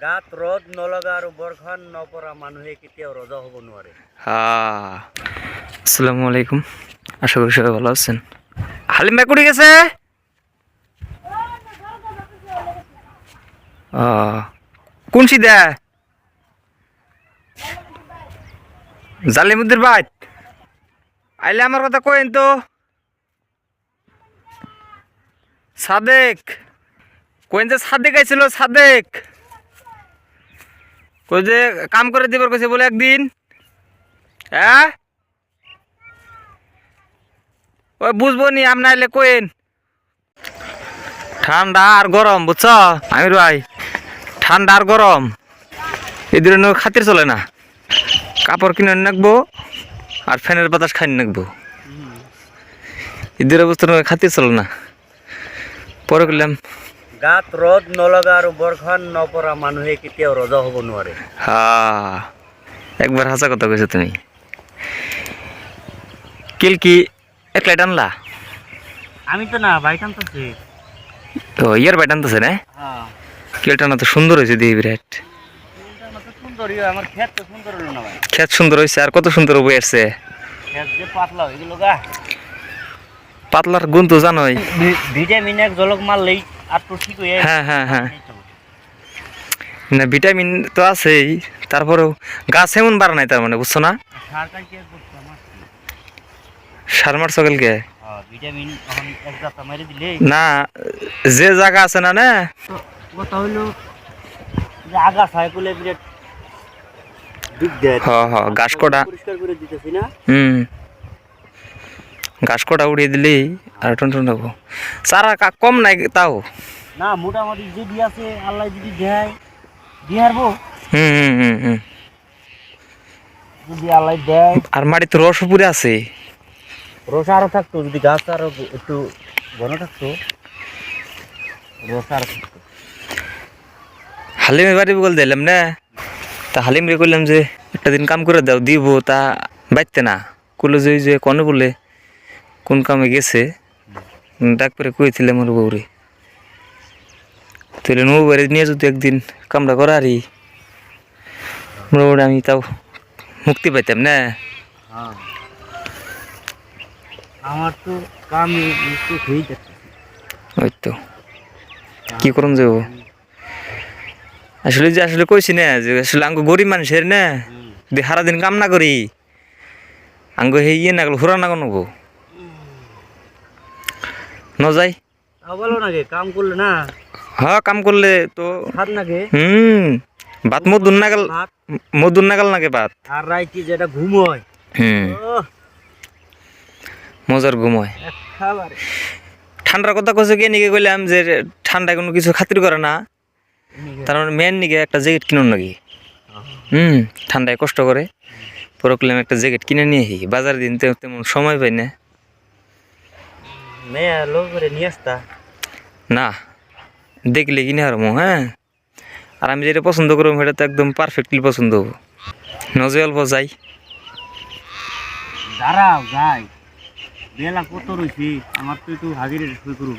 গাত ৰ'দ নলগা আৰু বৰষুণ নপৰা মানুহে কেতিয়াও ৰজা হ'ব নোৱাৰে। আসসালামু আলাইকুম, আশা করি সবাই ভালো আছেন। হালিম ভাই কুড়ি গেছে? কোন সিদা জালিমুদ্দির বাইত আইলে আমার কথা কইন তো। সাদেক কইন যে সাদেক আইছিল, সাদেক কই যে কাম করে দিবার কইছে বলে একদিন। হ্যাঁ ওই বুঝবো নি, আপনি আইলে কইন। ঠান্ডা আর গরম বুঝছ আমির ভাই, ঠান্ডা আর গরম এই দুটো খাতির চলে না। কাপড় কিনে নাকবো আর ফ্যানের বাতাস খাই নাকবো, ঈদের অবস্থা খাতির চলে না। পরে করলাম গাত ৰ'দ নলগা আৰু বৰষুণ নপৰা মানুহে কেতিয়াও ৰজা হ'ব নোৱাৰে। একবার হাসা কথা কইছো তুমি। কিল কি একলাই টানলা? আমি তো না ভাই টানতেছি। ও ইয়ার ভাই টানতেছে না? কিল টানা তো সুন্দর হয়েছে দেখি, বিরাট সুন্দরই। আমার ক্ষেত তো সুন্দর হলো না ভাই। ক্ষেত সুন্দর হয়েছে, আর কত সুন্দর বই আসছে। ক্ষেত যে পাতলা হয়ে গেল গা। পাতলার গুণ তো জানোই। ভিটামিন এক ঝলক মারলেই আর তো ঠিক হয়ে। হ্যাঁ হ্যাঁ হ্যাঁ, না ভিটামিন তো আছেই, তারপরেও গাছ এমন বাড়া নাই তার মানে, বুঝছো না? সার মার সকালকে ভিটামিন এক জাতা মারি দিলে না, যে জায়গা আছে না না কথা হইলো যে আগা ছাই বলে বিরাট ঘাস কটা পরিষ্কার করে দিতেছি না। ঘাস কটা উড়িয়ে দিলেই আর টন হবো। চারা কম নাই তাও না, মোটামুটি যদি আছে আল্লাহ যদি দেয় দিয়ে হারবো। যদি আল্লাহ দেয় আর মাটিতে রস পুরে আছে, রস আরো থাকতো যদি গাছ আরো একটু ঘন থাকতো, রস আরো থাকতো। হালিমের বাড়ি বল দিলাম না, তা হালিম রে করলাম যে একটা দিন কাম করে দাও, দিব তা বাইতে না করলো যে কনে বলে কোন কামে গেছে, ডাক করে কইছিলে মোর বউরে। তাহলে নৌ বাড়ি নিয়ে যদি একদিন কামটা করারি মোটামুটি আমি তাও মুক্তি পাইতাম না। আমার তো কাম হয়ে যাচ্ছে। ওই তো কি করুন যাব। আসলে কইছি না যে আসলে আঙ্গ গরিব মানুষের না, যদি সারাদিন কাম না করি আঙ্গ সেই ইয়ে না গেল হুরা না কোনো নজাই। ভালো নাকি কাম করলে না? হ্যাঁ কাম করলে তো ভাত নাকি। ভাত মধুর নাগাল নাকি ভাত। আর রাইতে যেটা ঘুম হয় মজার ঘুম হয়। ঠান্ডার কথা কইছে কে নিকে কইলাম যে ঠান্ডায় কোনো কিছু খাতির করে না, তার মানে মেন নিকে একটা জ্যাকেট কিনুন নাকি। ঠান্ডায় কষ্ট করে, পরে কইলাম একটা জ্যাকেট কিনে নিয়ে আসি। বাজার দিন তেমন সময় পাই না। মেয়ে লোক করে নিয়ে আসতা না, দেখলে কিনে হারমো। হ্যাঁ, আর আমি যেটা পছন্দ করবো সেটা তো একদম পারফেক্টলি পছন্দ হবো। নজে অল্প যাই, দাঁড়াও যাই। বেলা কত রয়েছে আমার, তো একটু হাজিরে করুন।